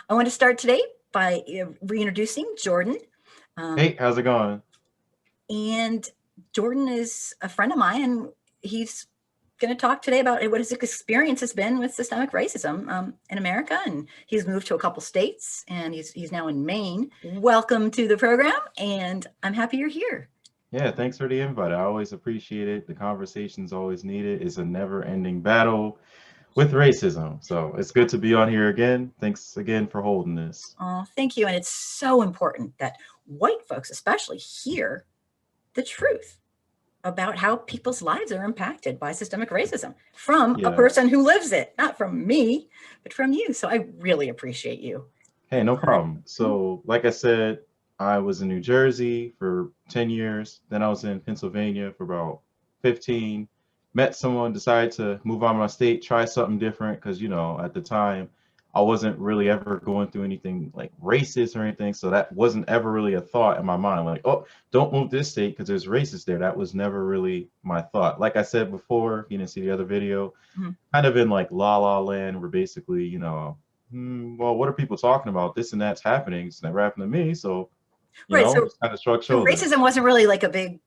I want to start today by reintroducing Jordan. Hey, how's it going? And Jordan is a friend of mine, and he's going to talk today about what his experience has been with systemic racism in America. And he's moved to a couple states, and he's now in Maine. Welcome to the program, and I'm happy you're here. Yeah, thanks for the invite. I always appreciate it. The conversation's always needed. It's a never-ending battle with racism. So it's good to be on here again. Thanks again for holding this. Oh, thank you. And it's so important that white folks, especially, hear the truth about how people's lives are impacted by systemic racism from a Yeah. person who lives it, not from me, but from you. So I really appreciate you. Hey, no problem. So, like I said, I was in New Jersey for 10 years. Then I was in Pennsylvania for about 15. Met someone, decided to move out of my state, try something different because, at the time, I wasn't really ever going through anything like racist or anything. So that wasn't ever really a thought in my mind. Like, oh, don't move this state because there's racists there. That was never really my thought. Like I said before, if you didn't see the other video, Mhm. kind of in like La La Land, where basically, well, what are people talking about? This and that's happening. It's never happened to me. So, Right. So, just kind of shrugged so shoulders. racism wasn't really like a big,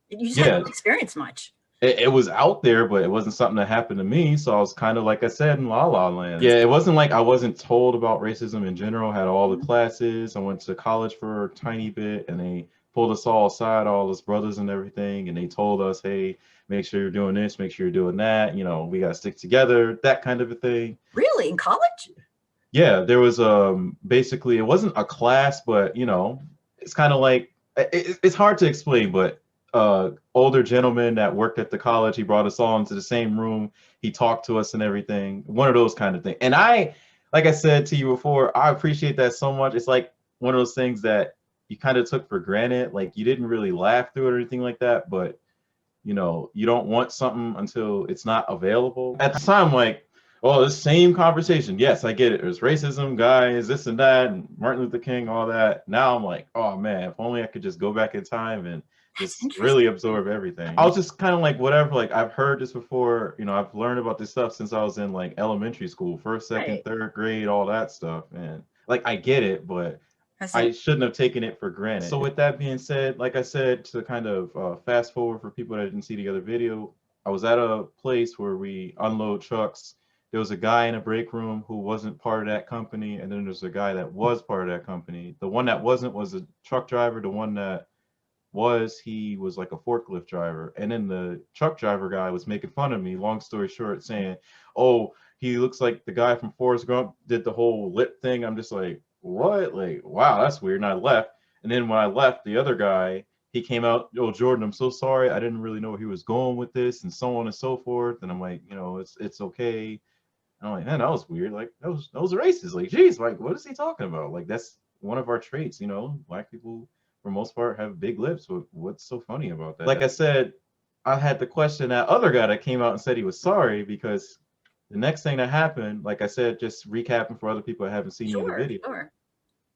you just hadn't Yeah, experienced much. it was out there, but it wasn't something that happened to me. So I was kind of, like I said, in La La Land. Yeah, it wasn't like I wasn't told about racism in general. Had all the classes. I went to college for a tiny bit, and they pulled us all aside, all us brothers and everything, and they told us, hey, make sure you're doing this, make sure you're doing that. We got to stick together, that kind of a thing. Really? In college? Yeah, there was basically it wasn't a class, but it's kind of like it's hard to explain, but older gentleman that worked at the college, he brought us all into the same room. He talked to us and everything. One of those kind of things. And like I said to you before, I appreciate that so much. It's like one of those things that you kind of took for granted. Like you didn't really laugh through it or anything like that, but you don't want something until it's not available. At the time, like, oh, the same conversation. Yes, I get it. There's racism, guys, this and that, and Martin Luther King, all that. Now I'm like, oh man, if only I could just go back in time and That's just interesting. really absorb everything. I was just kind of like, whatever, like I've heard this before, I've learned about this stuff since I was in like elementary school, first, second, Right. third grade, all that stuff. And like I get it, but That's I shouldn't have taken it for granted. So with that being said, like I said, to kind of fast forward for people that didn't see the other video, I was at a place where we unload trucks. There was a guy in a break room who wasn't part of that company, and then there's a guy that was part of that company. The one that wasn't was a truck driver. The one that was, he was like a forklift driver. And then the truck driver guy was making fun of me, long story short, saying, oh, he looks like the guy from Forrest Gump did the whole lip thing. I'm just like, what? Like, wow, that's weird. And I left. And then when I left, the other guy, he came out, oh, Jordan, I'm so sorry. I didn't really know where he was going with this, and so on and so forth. And I'm like, it's okay. And I'm like, man, that was weird. Like, that was racist. Like, geez, like, what is he talking about? Like, that's one of our traits, black people for most part have big lips. What's so funny about that? Like I said, I had to question that other guy that came out and said he was sorry, because the next thing that happened, like I said, just recapping for other people that haven't seen the other sure, video, sure.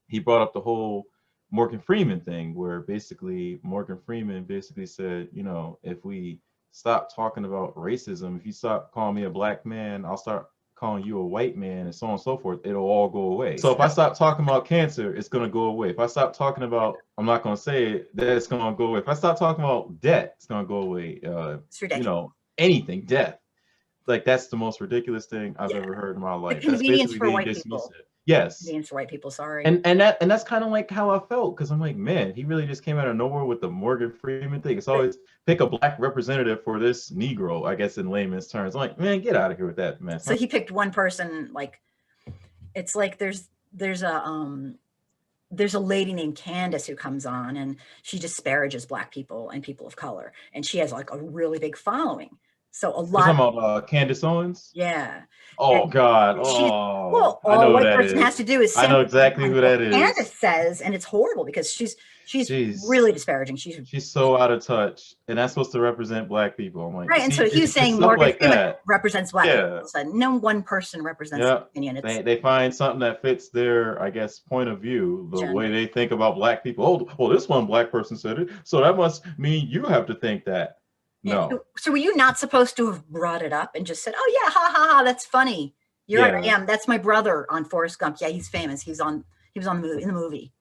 he brought up the whole Morgan Freeman thing, where basically Morgan Freeman basically said, if we stop talking about racism, if you stop calling me a black man, I'll start calling you a white man, and so on and so forth. It'll all go away. So if I stop talking about cancer, it's gonna go away. If I stop talking about, I'm not gonna say it, that it's gonna go away. If I stop talking about debt, it's gonna go away. It's ridiculous. Anything, death. Like that's the most ridiculous thing I've Yeah. ever heard in my The life. That's convenience basically for being white people. dismissive. Yes. Convenience for white people. Sorry. And that's kind of like how I felt, because I'm like, man, he really just came out of nowhere with the Morgan Freeman thing. It's But always pick a black representative for this Negro, I guess in layman's terms. I'm like, man, get out of here with that mess. so he picked one person. Like, it's like there's a lady named Candace who comes on, and she disparages black people and people of color, and she has like a really big following. So a You're lot, talking about Candace Owens? yeah. Oh And God. she's, Oh, well, I all a know who white that person has is. to do is I know simply click exactly on who what that is. Candace says, and it's horrible because she's Jeez. really disparaging. She's She's so out of touch, and that's supposed to represent black people. I'm like, right. And so see, he was it's saying stuff Morgan like Freeman that. represents black people. Yeah. All of a sudden, no one person represents the Yeah, opinion. It's they find something that fits their, I guess, point of view, the way agenda. they think about black people. Oh, well, this one black person said it, so that must mean you have to think that. Yeah. No. So were you not supposed to have brought it up and just said, "Oh yeah, ha ha ha, that's funny"? You're right, I Yeah. am. That's my brother on Forrest Gump. Yeah, he's famous. He was on the movie, in the movie.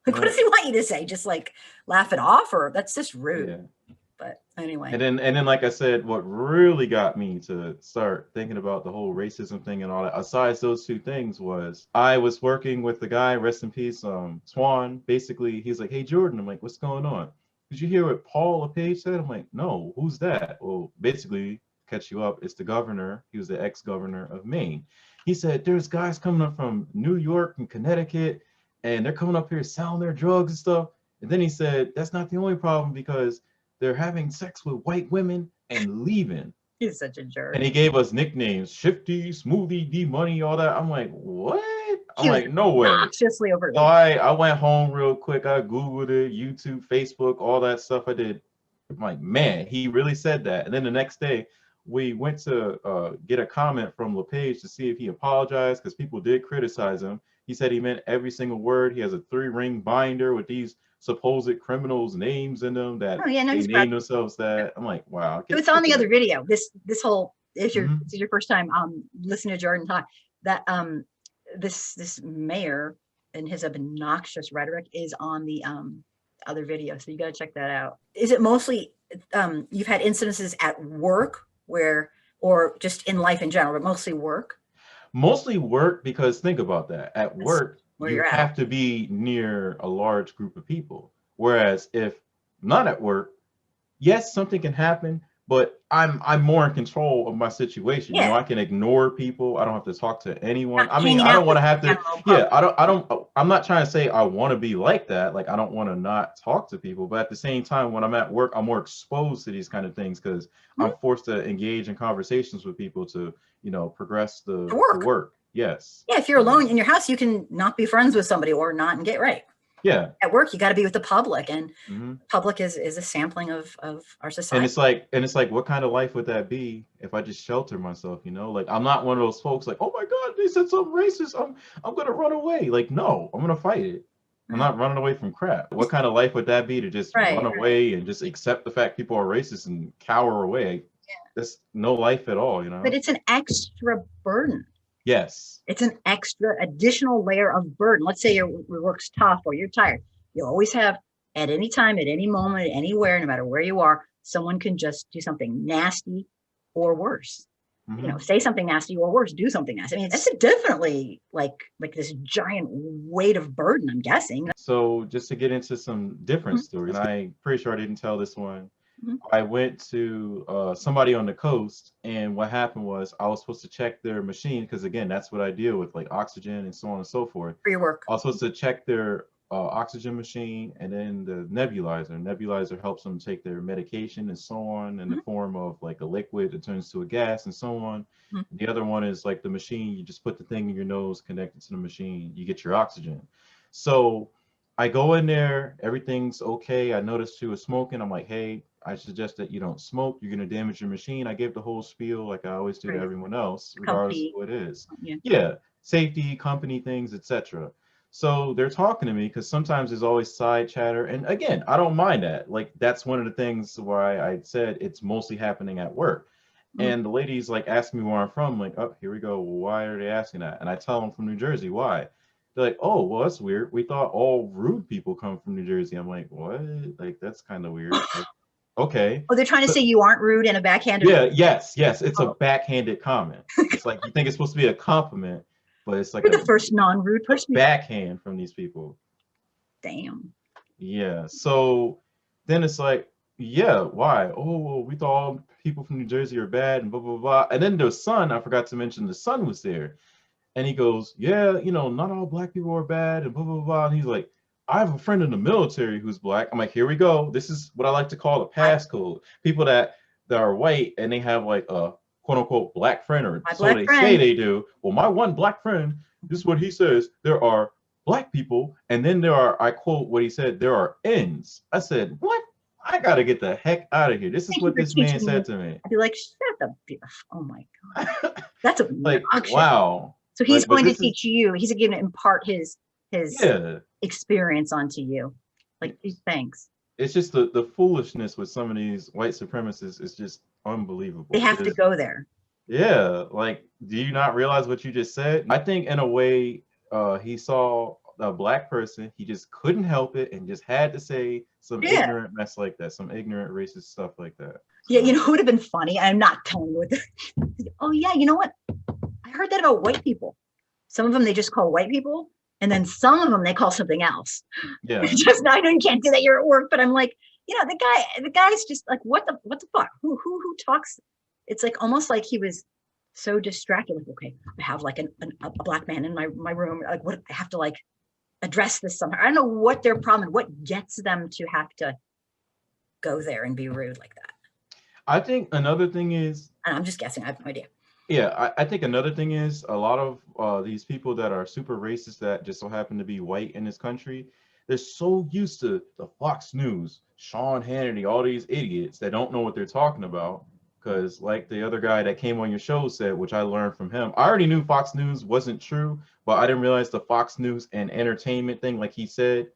Like, what does he want you to say? Just like laugh it off, or that's just rude. Yeah. But anyway. And then, like I said, what really got me to start thinking about the whole racism thing and all that, aside those two things, was I was working with the guy, rest in peace, Swan. Basically, he's like, "Hey Jordan," I'm like, "What's going on? Did you hear what Paul LePage said?" I'm like, "No, who's that?" Well, basically, catch you up, it's the governor. He was the ex-governor of Maine. He said, "There's guys coming up from New York and Connecticut, and they're coming up here selling their drugs and stuff." And then he said, "That's not the only problem because they're having sex with white women and leaving." He's such a jerk. And he gave us nicknames, Shifty, Smoothie, D Money, all that. I'm like, what? I'm He was like, no way. obnoxiously over. So I went home real quick. I Googled it, YouTube, Facebook, all that stuff I did. I'm like, man, he really said that. And then the next day, we went to get a comment from LePage to see if he apologized, because people did criticize him. He said he meant every single word. He has a 3-ring binder with these supposed criminals' names in them that Oh, yeah, no, they he's proud. name themselves that. I'm like, wow. So it's on the other video. This whole, if you're Mhm. this is your first time listening to Jordan talk, that this mayor and his obnoxious rhetoric is on the other video. So you got to check that out. Is it mostly you've had incidences at work where, or just in life in general, but mostly work? Mostly work, because think about that. At That's work, where you you're at. have to be near a large group of people. Whereas if not at work, yes, something can happen, but I'm more in control of my situation. You know, Yeah. I can ignore people. I don't have to talk to anyone. Not I mean, hanging I out don't want with to have the to, general yeah, public. I'm not trying to say I want to be like that. Like, I don't want to not talk to people, but at the same time, when I'm at work, I'm more exposed to these kind of things because I'm forced to engage in conversations with people to, you know, progress the work. Yes. Yeah, if you're alone in your house, you can not be friends with somebody or not and get right. Yeah. At work, you got to be with the public, and Mm-hmm. public is a sampling of our society. And it's like, what kind of life would that be if I just shelter myself? You know, like, I'm not one of those folks like, oh my God, they said something racist, I'm gonna run away. Like, no, I'm gonna fight it. I'm not running away from crap. What kind of life would that be, to just run away and just accept the fact people are racist and cower away? Yeah. That's no life at all, you know? But it's an extra burden. Yes. It's an extra additional layer of burden. Let's say your work's tough or you're tired. You always have, at any time, at any moment, anywhere, no matter where you are, someone can just do something nasty or worse. Mm-hmm. You know, say something nasty or worse, do something nasty. I mean, that's definitely like this giant weight of burden, I'm guessing. So just to get into some different stories, and I'm pretty sure I didn't tell this one. I went to somebody on the coast, and what happened was I was supposed to check their machine, because again, that's what I deal with, like oxygen and so on and so forth. For your work. I was supposed to check their oxygen machine, and then the nebulizer. Nebulizer helps them take their medication and so on in the form of like a liquid that turns to a gas and so on. The other one is like the machine, you just put the thing in your nose, connected to the machine, you get your oxygen. So I go in there, everything's okay. I noticed she was smoking. I'm like, hey, I suggest that you don't smoke. You're going to damage your machine. I gave the whole spiel like I always do to everyone else, regardless of who it is. Yeah, safety, company things, etc. So they're talking to me, because sometimes there's always side chatter. And again, I don't mind that. Like, that's one of the things why I said it's mostly happening at work. And the ladies like ask me where I'm from. I'm like, oh, here we go. Well, why are they asking that? And I tell them from New Jersey. Why? They're like, oh, well, that's weird. We thought all rude people come from New Jersey. I'm like, what? Like, that's kind of weird. Like, okay. Oh, they're trying to say you aren't rude in a backhanded way. Yes. It's a backhanded comment. It's like, you think it's supposed to be a compliment, but it's like you're the first non-rude person. Backhand from these people. Damn. Yeah. So then it's like, yeah, why? Oh, well, we thought all people from New Jersey are bad and blah, blah, blah. And then the son, I forgot to mention, the son was there. And he goes, yeah, you know, not all black people are bad and blah, blah, blah. And he's like, I have a friend in the military who's black. I'm like, here we go. This is what I like to call a passcode. People that are white and they have like a quote unquote black friend, or so they say they do. Well, my one black friend, this is what he says. There are black people, and then there are, I quote what he said, there are ends. I said, what? I gotta get the heck out of here. This is what this man said to me. I'd be like, shut the, oh my God. That's a like, wow. So he's going to teach you, he's going to impart his experience onto you. Like, thanks. It's just the foolishness with some of these white supremacists is just unbelievable. They have to go there. Yeah, like, do you not realize what you just said? I think in a way, he saw a black person, he just couldn't help it and just had to say some Yeah. ignorant mess like that, some ignorant racist stuff like that. Yeah, you So know, it would have been funny. I'm not telling you what. Oh yeah, you know what? I heard that about white people. Some of them they just call white people, and then some of them they call something else. yeah, Just I know you can't do that. You're at work, but I'm like, you know, the guy's just like, what the fuck? Who talks? It's like almost like he was so distracted. Like, okay, I have like a black man in my room. Like, what I have to like address this somehow. I don't know what their problem and what gets them to have to go there and be rude like that. I think another thing is, And I'm just guessing. I have no idea. yeah, I think another thing is a lot of these people that are super racist that just so happen to be white in this country, they're so used to the Fox News, Sean Hannity, all these idiots that don't know what they're talking about. Because, like the other guy that came on your show said, which I learned from him, I already knew Fox News wasn't true, but I didn't realize the Fox News and entertainment thing, like he said,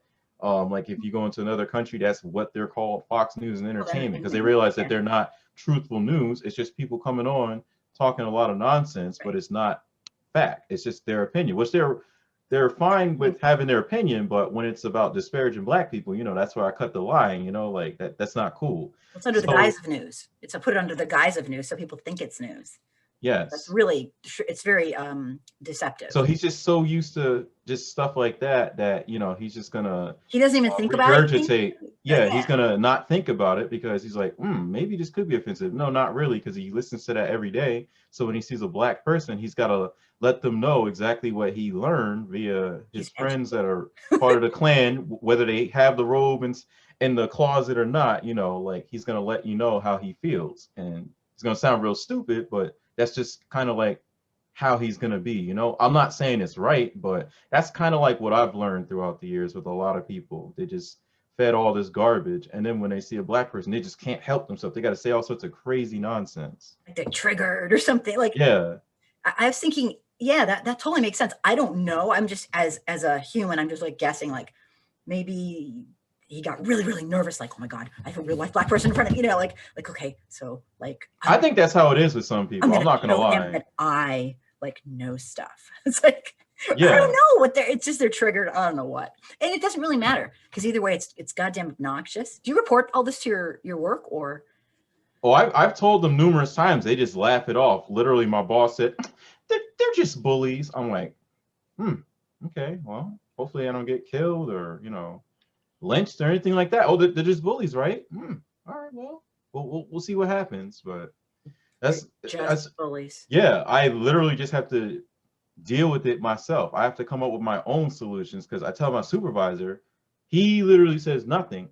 like if you go into another country, that's what they're called, Fox News and entertainment, because they realize that Yeah, they're not truthful news. It's just people coming on talking a lot of nonsense, but right. it's not fact. It's just their opinion, which they're fine with having their opinion, but when it's about disparaging black people, that's where I cut the line, like that's not cool. It's under the So guise of news. It's put it under the guise of news, so people think it's news. That's yes. really it's very So deceptive. he's just so used to just stuff like that that he's just gonna He doesn't even think about it. regurgitate. Yeah, Yeah, he's gonna not think about it because he's like, maybe this could be offensive. No, not really, because he listens to that every day. So when he sees a black person, he's gotta let them know exactly what he learned via his he's friends educated. that are part of the clan, whether they have the robe and in the closet or not. Like he's gonna let you know how he feels, and it's gonna sound real stupid, but that's just kind of like how he's going to be. I'm not saying it's right, but that's kind of like what I've learned throughout the years with a lot of people. They just fed all this garbage, and then when they see a black person, they just can't help themselves. They got to say all sorts of crazy nonsense. Like they're triggered or something. Like Yeah, I was thinking, yeah, that totally makes sense. I don't know. I'm just as a human, I'm just like guessing. Like maybe he got really really nervous. Like, oh my god, I have a real life black person in front of me. Like okay, so like I think that's how it is with some I'm people. I'm gonna not going to show him lie. that I like know stuff. It's like I don't Yeah. know what they're. It's just they're triggered. I don't know what, and it doesn't really matter because either way, it's goddamn obnoxious. Do you report all this to your work or? Oh, I've told them numerous times. They just laugh it off. Literally, my boss said, they're just bullies. I'm like, okay, well, hopefully I don't get killed or, lynched or anything like that. Oh, they're just bullies, right? All right, well, we'll see what happens. But They're that's just bullies. yeah, I literally just have to deal with it myself. I have to come up with my own solutions because I tell my supervisor, he literally says nothing.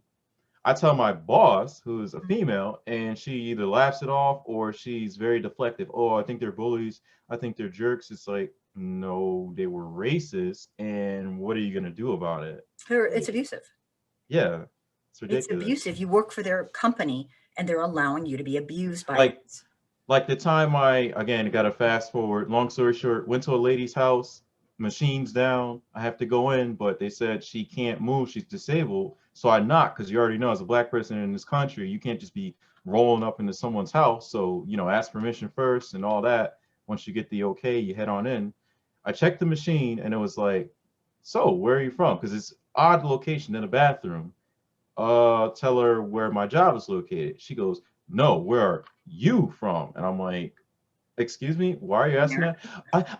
I tell my boss, who's a female, and she either laughs it off or she's very deflective. Oh, I think they're bullies. I think they're jerks. It's like, no, they were racist. And what are you going to do about it? It's abusive. Yeah, it's It's ridiculous. abusive. You work for their company and they're allowing you to be abused by Like, it. like the time I, again, got to fast forward, long story short, went to a lady's house, machines down. I have to go in, but they said she can't move. She's disabled. So I knocked because you already know, as a black person in this country, you can't just be rolling up into someone's house. So, ask permission first and all that. Once you get the okay, you head on in. I checked the machine and it was like, so where are you from? Because it's odd location in a bathroom. Tell her where my job is located. She goes, no, where are you from? And I'm like, excuse me, why are you asking that?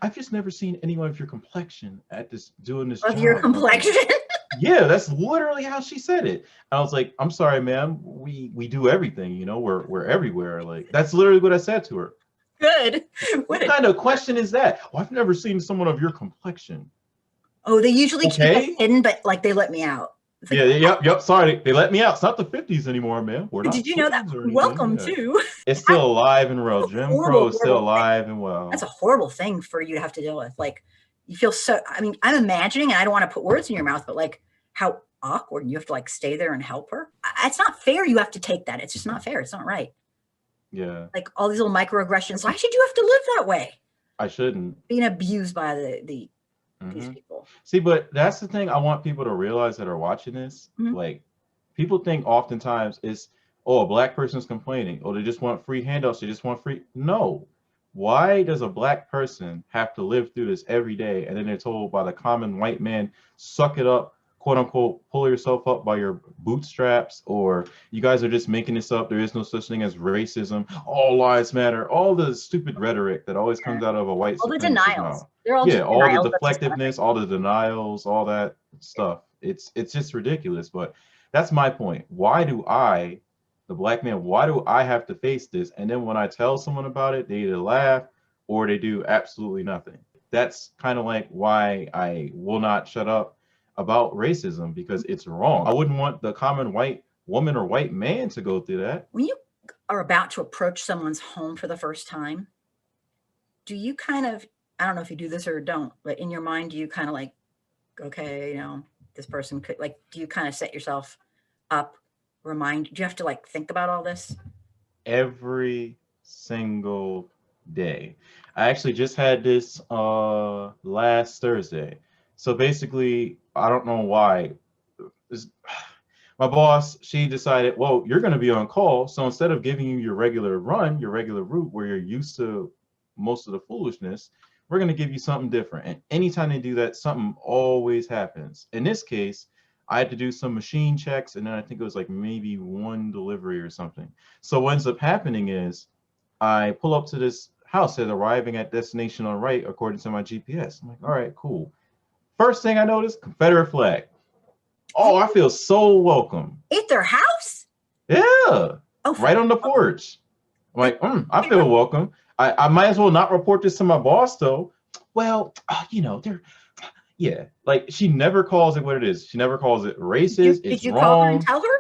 I've just never seen anyone of your complexion at this doing this Of your job. And I was complexion. like, yeah, that's literally how she said it. I was like, I'm sorry, ma'am. We do everything, we're everywhere. Like that's literally what I said to her. Good. What What a kind of question is that? Oh, I've never seen someone of your complexion. oh, they usually keep us Okay. hidden, but like they let me out. It's like, Yeah, yep. Sorry, they let me out. It's not the 50s anymore, man. We're did not you know that? kids or anything. Welcome Yeah. to. It's still alive and well. That's a Jim horrible, Crow is still horrible thing. alive and That's a well. horrible thing for you to have to deal with. Like you feel so. I mean, I'm imagining, and I don't want to put words in your mouth, but like how awkward. And you have to like stay there and help her. It's not fair. You have to take that. It's just not fair. It's not right. Yeah, Like all these little microaggressions. Why should you have to live that way? I shouldn't. Being abused by these Hmm. people. See, but that's the thing I want people to realize that are watching this. Mhm. Like, people think oftentimes it's, oh, a black person's complaining. Oh, they just want free handouts. They just want free. No. why does a black person have to live through this every day? And then they're told by the common white man, suck it up, quote unquote, pull yourself up by your bootstraps, or you guys are just making this up. There is no such thing as racism. All lives matter. All the stupid rhetoric that always comes out of a white All the supremacist denials. mouth. They're all Yeah, just all the denials of systemic deflectiveness, all the denials, all that stuff. It's just ridiculous. But that's my point. Why do I, the black man, why do I have to face this? And then when I tell someone about it, they either laugh or they do absolutely nothing. That's kind of like why I will not shut up about racism, because it's wrong. I wouldn't want the common white woman or white man to go through that. When you are about to approach someone's home for the first time, do you kind of, I don't know if you do this or don't, but in your mind, do you kind of like, okay, you know, this person could, like, do you kind of set yourself up, do you have to like think about all this? Every single day. I actually just had this last Thursday. So basically, I don't know why. My boss, she decided, well, you're going to be on call. So instead of giving you your regular run, your regular route where you're used to most of the foolishness, we're going to give you something different. And anytime they do that, something always happens. In this case, I had to do some machine checks, and then I think it was like maybe one delivery or something. So what ends up happening is I pull up to this house, says arriving at destination on right according to my GPS. I'm like, all right, cool. First thing I notice, Confederate flag. Oh, I feel so welcome. At their house? Yeah. Oh, right on the porch. I'm like, I feel welcome. I might as well not report this to my boss, though. Well, you know, yeah, like she never calls it what it is. She never calls it racist. Did It's you call her and wrong. tell her?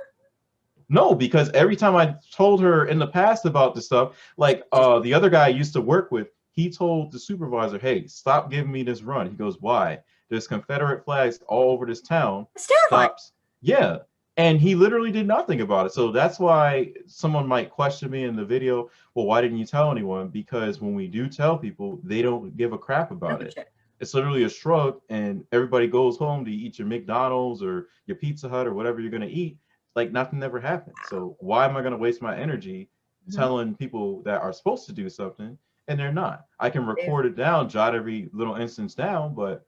No, because every time I told her in the past about this stuff, like the other guy I used to work with, he told the supervisor, hey, stop giving me this run. He goes, why? There's Confederate flags all over this town. It's terrifying. Stops. Yeah. And he literally did nothing about it. So that's why someone might question me in the video, well, why didn't you tell anyone? Because when we do tell people, they don't give a crap about it. It's literally a shrug, and everybody goes home to eat your McDonald's or your Pizza Hut or whatever you're going to eat. Like nothing never happened. So why am I going to waste my energy telling people that are supposed to do something and they're not? I can record it down, jot every little instance down, but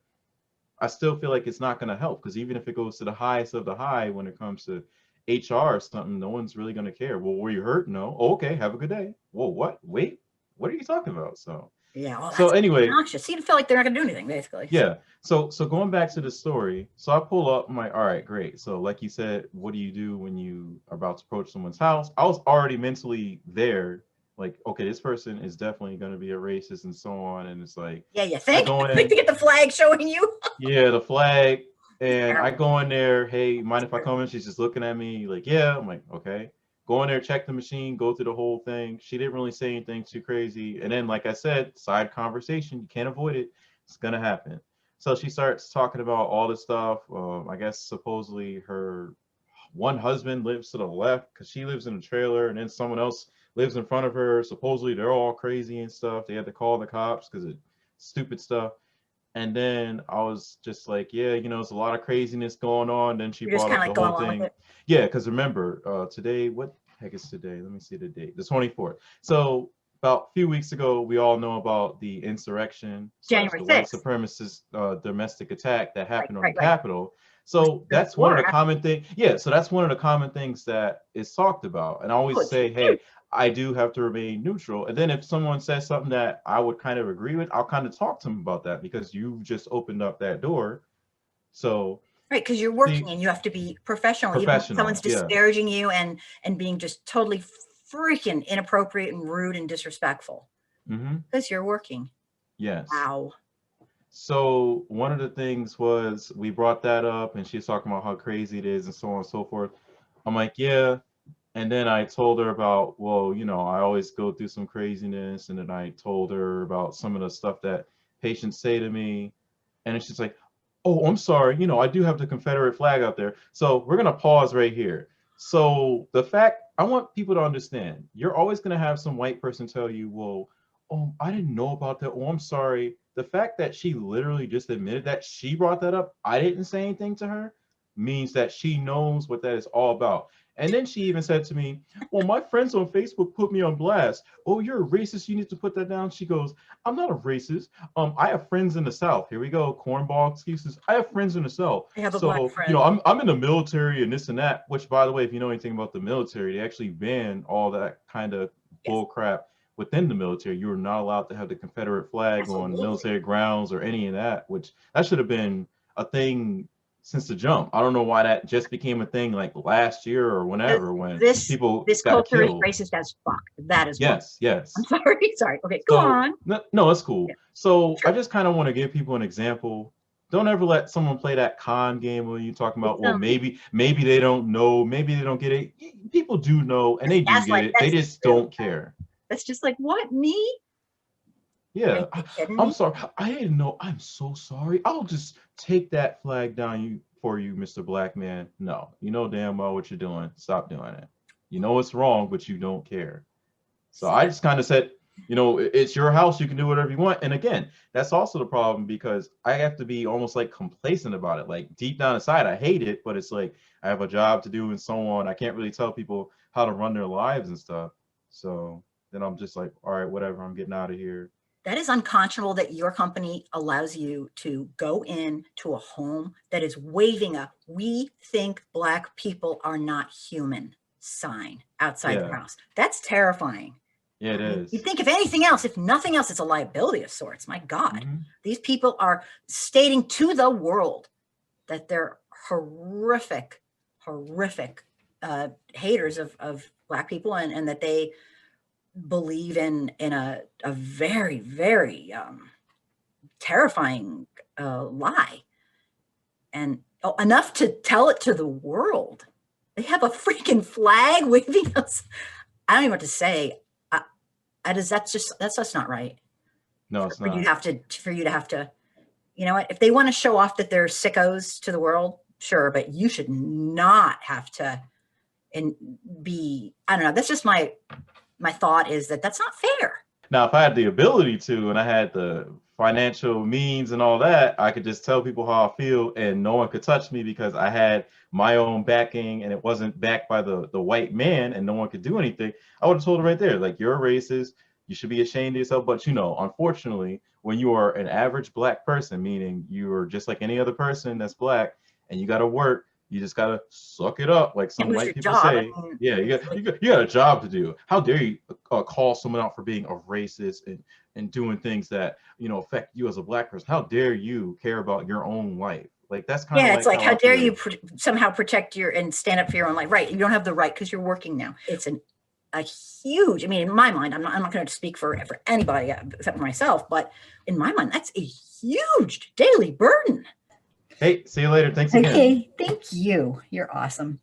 I still feel like it's not going to help, because even if it goes to the highest of the high when it comes to HR or something, no one's really going to care. Well, were you hurt? No. Oh, okay, have a good day. Whoa, what? Wait, what are you talking about? So yeah. Well, so anyway, obnoxious. You feel like they're not going to do anything, basically. Yeah. So going back to the story, so I pull up, I'm like, all right, great. So like you said, what do you do when you are about to approach someone's house? I was already mentally there, like, okay, this person is definitely going to be a racist and so on. And it's like, yeah, you think? I go in, Think to get the flag showing you? yeah, the flag. And I go in there, hey, mind if I come in? She's just looking at me like, yeah. I'm like, okay. Go in there, check the machine, go through the whole thing. She didn't really say anything too crazy. And then, like I said, side conversation, you can't avoid it. It's going to happen. So she starts talking about all this stuff. I guess supposedly her one husband lives to the left because she lives in a trailer, and then someone else lives in front of her. Supposedly they're all crazy and stuff. They had to call the cops because of stupid stuff. And then I was just like, yeah, you know, there's a lot of craziness going on. Then she brought up the whole thing. Yeah, because remember, today, what the heck is today? Let me see the date, the 24th. So about a few weeks ago, we all know about the insurrection, January the white 6th. supremacist domestic attack that happened on the Capitol. So that's one of the common things. Yeah, so that's one of the common things that is talked about. And I always say, hey, I do have to remain neutral. And then if someone says something that I would kind of agree with, I'll kind of talk to them about that, because you've just opened up that door. So right, because you're working and you have to be professional. Even if someone's disparaging you and being just totally freaking inappropriate and rude and disrespectful. Because you're working. Yes. Wow. So one of the things was we brought that up, and she's talking about how crazy it is and so on and so forth. I'm like, yeah. And then I told her about, well, you know, I always go through some craziness. And then I told her about some of the stuff that patients say to me. And it's just like, oh, I'm sorry, you know, I do have the Confederate flag out there. So we're going to pause right here. So the fact, I want people to understand, you're always going to have some white person tell you, well, oh, I didn't know about that. Oh, I'm sorry. The fact that she literally just admitted that she brought that up, I didn't say anything to her, means that she knows what that is all about. And then she even said to me, well, my friends on Facebook put me on blast. Oh, you're a racist. You need to put that down. She goes, I'm not a racist. I have friends in the South. Here we go. Cornball excuses. I have friends in the South. I have a black So, friend. I'm in the military and this and that, which, by the way, if you know anything about the military, they actually ban all that kind of bull crap within the military. You are not allowed to have the Confederate flag on military grounds or any of that, which that should have been a thing since the jump. I don't know why that just became a thing like last year or whenever when people this got culture killed. is racist as fuck. That is yes. I'm sorry. Okay, go So, on. No, it's cool. Yeah. So I just kind of want to give people an example. Don't ever let someone play that con game where you talking about, well, maybe they don't know, maybe they don't get it. People do know, and they do get it. They just don't care. That's just like, what, me? Yeah, I'm sorry. I didn't know. I'm so sorry. I'll just take that flag down for you, Mr. Black Man. No, you know damn well what you're doing. Stop doing it. You know it's wrong, but you don't care. So I just kind of said, it's your house. You can do whatever you want. And again, that's also the problem because I have to be almost like complacent about it. Like deep down inside, I hate it, but it's like I have a job to do and so on. I can't really tell people how to run their lives and stuff. So then I'm just like, all right, whatever. I'm getting out of here. That is unconscionable that your company allows you to go in to a home that is waving a "we think Black people are not human" sign outside the house. That's terrifying. Yeah, it is. You think if anything else, if nothing else, it's a liability of sorts. My God, these people are stating to the world that they're horrific haters of Black people and that they believe in a very, very terrifying lie, and enough to tell it to the world. They have a freaking flag waving us. I don't even know what to say. That's just not right. No, it's not. For you to have to, you know what? If they want to show off that they're sickos to the world, sure, but you should not have to and be. I don't know. That's just my thought is that that's not fair. Now, if I had the ability to, and I had the financial means and all that, I could just tell people how I feel and no one could touch me because I had my own backing and it wasn't backed by the white man and no one could do anything. I would have told her right there, like, you're a racist. You should be ashamed of yourself. But, unfortunately, when you are an average Black person, meaning you are just like any other person that's Black and you got to work, you just gotta suck it up, like some white people say. Yeah, you got a job to do. How dare you call someone out for being a racist and doing things that affect you as a Black person? How dare you care about your own life? Like that's kind of it's like how dare you somehow protect and stand up for your own life? Right, you don't have the right because you're working now. It's a huge. I mean, in my mind, I'm not going to speak for anybody except for myself, but in my mind, that's a huge daily burden. Hey, see you later. Thanks again. Okay, thank you. You're awesome.